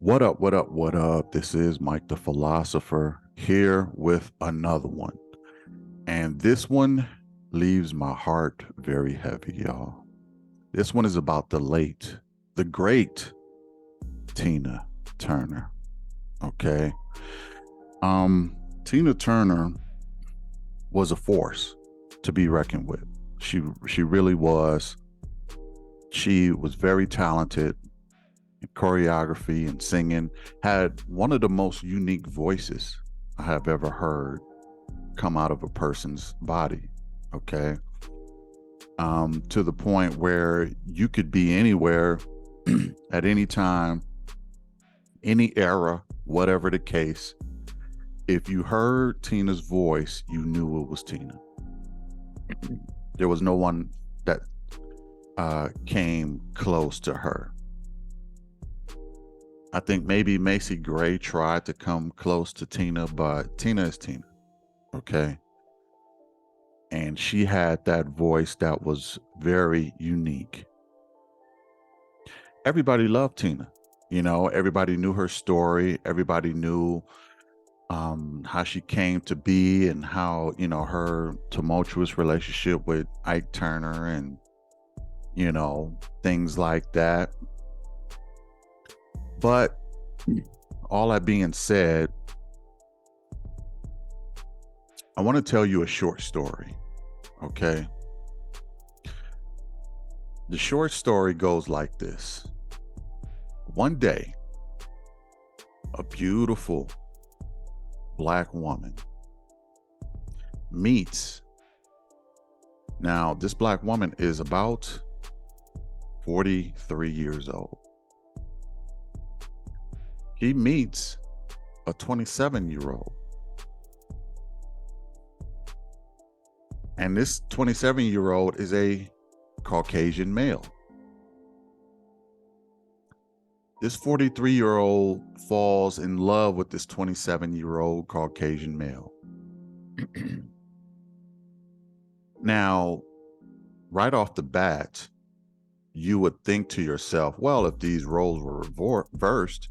What up, what up, what up? This is Mike the Philosopher here with another one. And this one leaves my heart very heavy, y'all. This one is about the great Tina Turner. Okay. Um, Tina Turner was a force to be reckoned with. She really was. She was very talented in choreography and singing, had one of the most unique voices I have ever heard come out of a person's body. Okay. To the point where you could be anywhere at any time, any era, whatever the case. If you heard Tina's voice, you knew it was Tina. There was no one that came close to her. I think maybe Macy Gray tried to come close to Tina, but Tina is Tina. Okay. And she had that voice that was very unique. Everybody loved Tina. Everybody knew her story. Everybody knew how she came to be and how, her tumultuous relationship with Ike Turner and, things like that. But all that being said, I want to tell you a short story. Okay. The short story goes like this. One day, a beautiful Black woman meets. Now, this Black woman is about 43 years old. He meets a 27-year-old. And this 27-year-old is a Caucasian male. This 43-year-old falls in love with this 27-year-old Caucasian male. Now, right off the bat, you would think to yourself, well, if these roles were reversed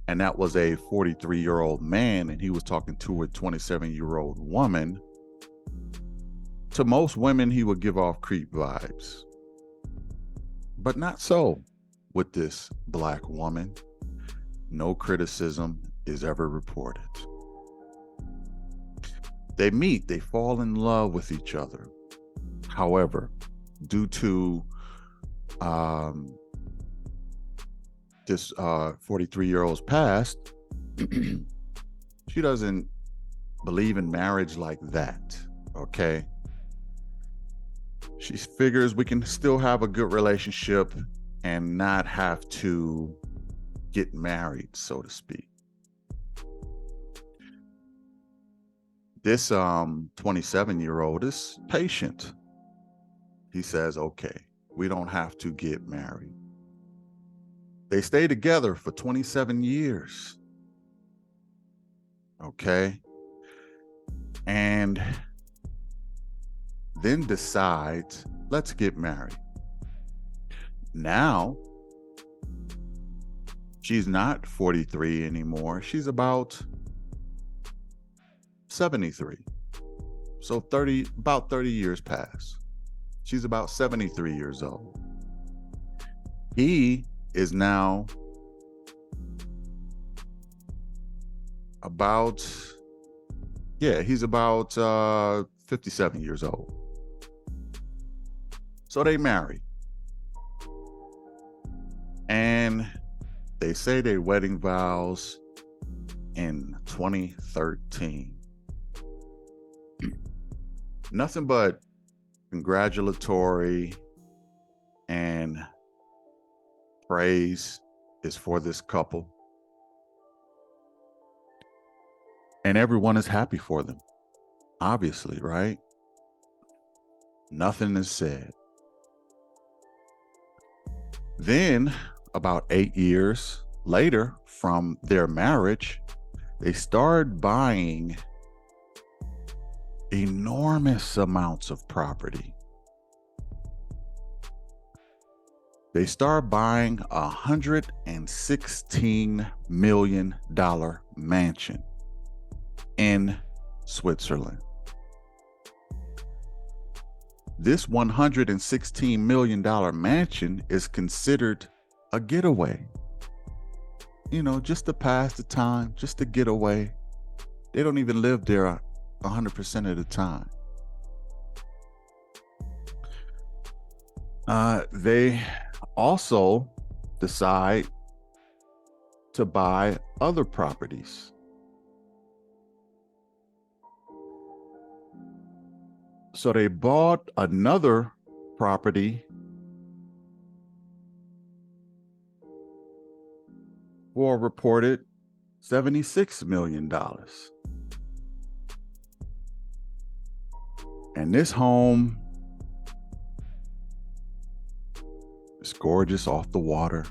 and that was a 43-year-old man and he was talking to a 27-year-old woman, to most women, he would give off creep vibes. But not so with this Black woman. No criticism is ever reported. They meet, they fall in love with each other. However, due to this 43-year-old's past, she doesn't believe in marriage like that. Okay. She figures we can still have a good relationship and not have to get married, so to speak. This 27-year-old is patient. He says, okay, we don't have to get married. They stay together for 27 years. Okay. And then decides, let's get married. Now, she's not 43 anymore. She's about 73. So about 30 years pass. She's about 73 years old. He is now he's about 57 years old. So they marry. And they say their wedding vows in 2013. Nothing but congratulatory and praise is for this couple. And everyone is happy for them. Obviously, right? Nothing is said. Then, about 8 years later from their marriage, they started buying enormous amounts of property. They start buying $116 million mansion in Switzerland. This $116 million mansion is considered a getaway. You know, just to pass the time, just to get away. They don't even live there 100% of the time. They also decide to buy other properties. So they bought another property for a reported $76 million. And this home is gorgeous, off the water.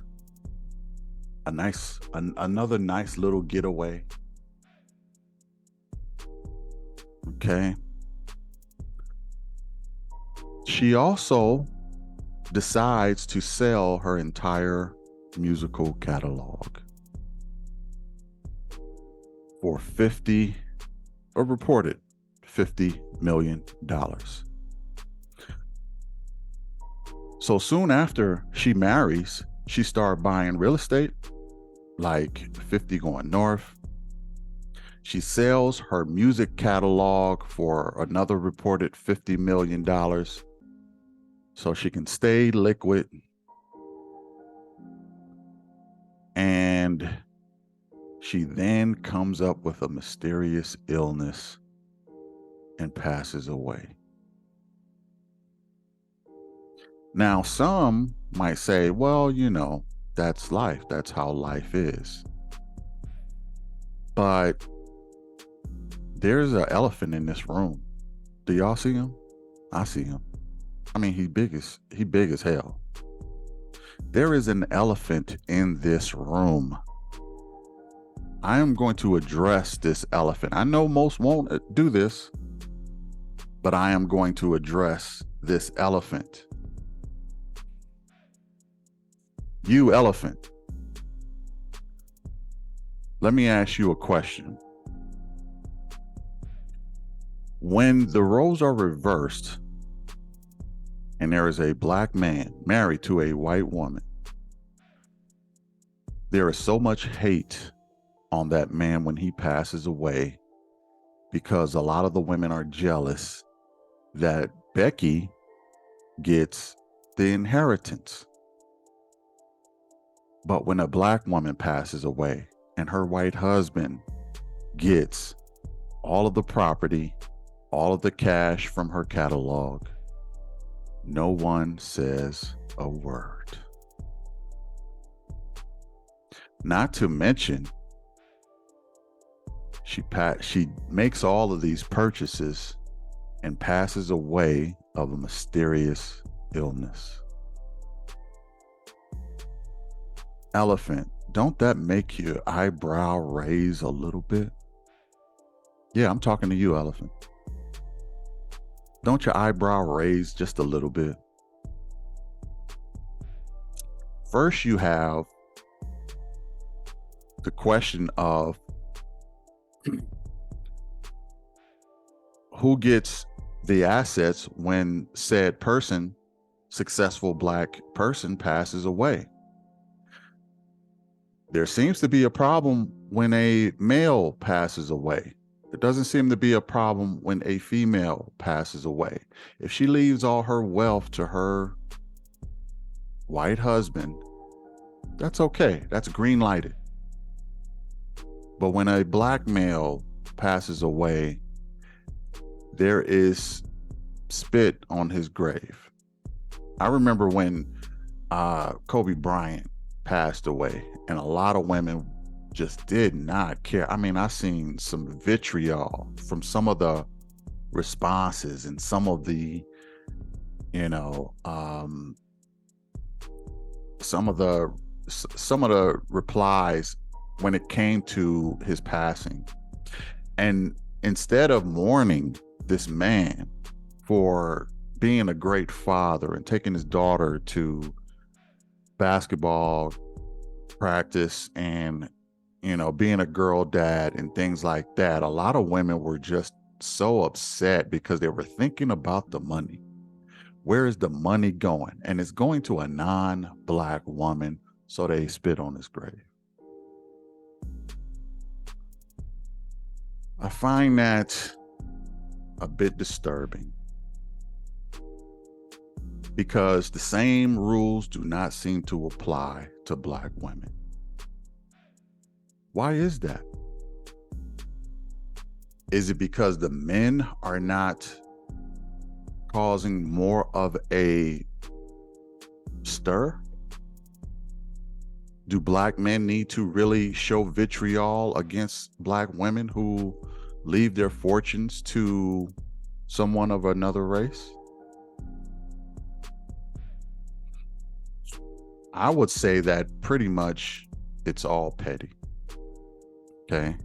Another nice little getaway. Okay. She also decides to sell her entire musical catalog for reported $50 million. So soon after she marries, she started buying real estate, like 50 going north. She sells her music catalog for another reported $50 million so she can stay liquid. And she then comes up with a mysterious illness and passes away. Now, some might say, well, you know, that's life. That's how life is. But there's an elephant in this room. Do y'all see him? I see him. I mean, he big as hell. There is an elephant in this room. I am going to address this elephant. I know most won't do this, but I am going to address this elephant. You elephant, let me ask you a question. When the roles are reversed and there is a black man married to a white woman, there is so much hate on that man when he passes away because a lot of the women are jealous that Becky gets the inheritance. But when a black woman passes away and her white husband gets all of the property, all of the cash from her catalog, no one says a word. Not to mention, she makes all of these purchases and passes away of a mysterious illness. Elephant, don't that make your eyebrow raise a little bit? Yeah, I'm talking to you, elephant. Don't your eyebrow raise just a little bit? First, you have the question of who gets the assets when said person, successful black person, passes away. There seems to be a problem when a male passes away. There doesn't seem to be a problem when a female passes away. If she leaves all her wealth to her white husband, that's okay. That's green lighted. But when a black male passes away, there is spit on his grave. I remember when Kobe Bryant passed away, and a lot of women just did not care. I mean, I seen some vitriol from some of the responses and some of the, some of the replies when it came to his passing. And instead of mourning this man for being a great father and taking his daughter to basketball practice and, being a girl dad and things like that, a lot of women were just so upset because they were thinking about the money. Where is the money going? And it's going to a non-Black woman, so they spit on his grave. I find that a bit disturbing because the same rules do not seem to apply to Black women. Why is that? Is it because the men are not causing more of a stir? Do Black men need to really show vitriol against Black women who leave their fortunes to someone of another race? I would say that pretty much it's all petty. Okay.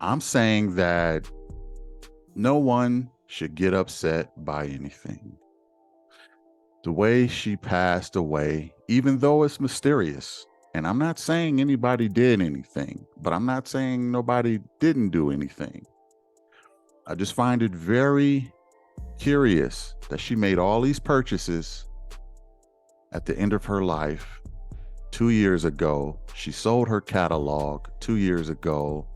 I'm saying that no one should get upset by anything. The way she passed away, even though it's mysterious, and I'm not saying anybody did anything, but I'm not saying nobody didn't do anything. I just find it very curious that she made all these purchases at the end of her life 2 years ago. She sold her catalog 2 years ago,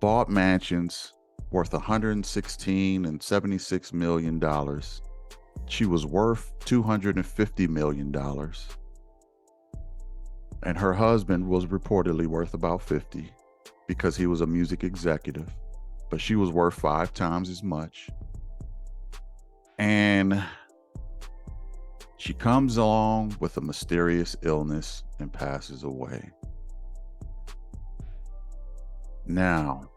bought mansions worth $116 and $76 million. She was worth $250 million. And her husband was reportedly worth about 50 because he was a music executive, but she was worth 5 times as much. And she comes along with a mysterious illness and passes away. Now,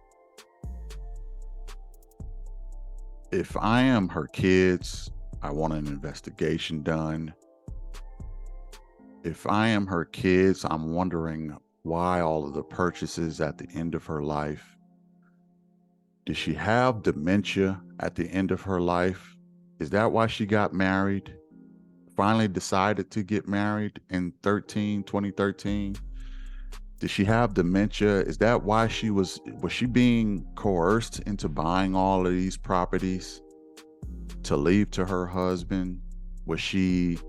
if I am her kids, I want an investigation done. If I am her kids, I'm wondering why all of the purchases at the end of her life. Did she have dementia at the end of her life? Is that why she got married? Finally decided to get married in 2013? Did she have dementia? Is that why was she being coerced into buying all of these properties to leave to her husband? Was she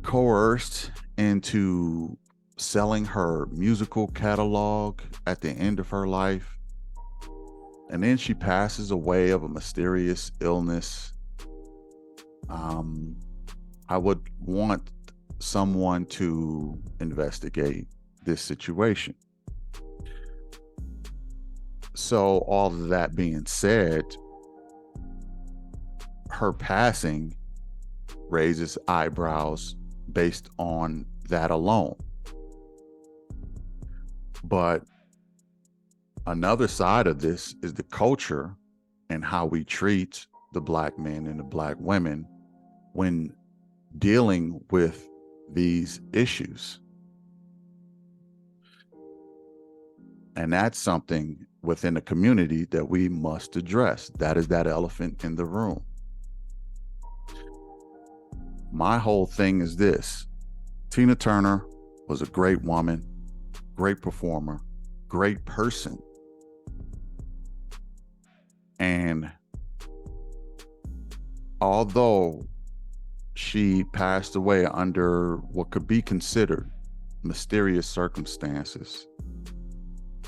coerced into selling her musical catalog at the end of her life? And then she passes away of a mysterious illness. I would want someone to investigate this situation. So all of that being said, her passing raises eyebrows based on that alone. But another side of this is the culture and how we treat the Black men and the Black women when dealing with these issues. And that's something within the community that we must address. That is that elephant in the room. My whole thing is this: Tinaturner was a great woman, great performer, great person. And although she passed away under what could be considered mysterious circumstances,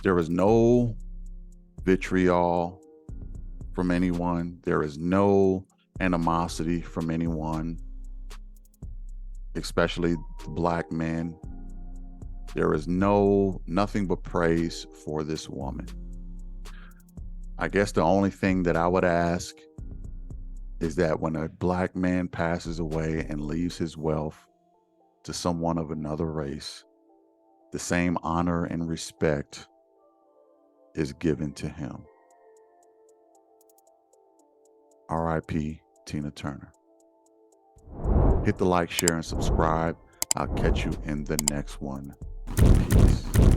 there was no vitriol from anyone. There is no animosity from anyone, especially the Black men. There is nothing but praise for this woman. I guess the only thing that I would ask is that when a Black man passes away and leaves his wealth to someone of another race, the same honor and respect is given to him. R.I.P. Tina Turner. Hit the like, share, and subscribe. I'll catch you in the next one. Peace.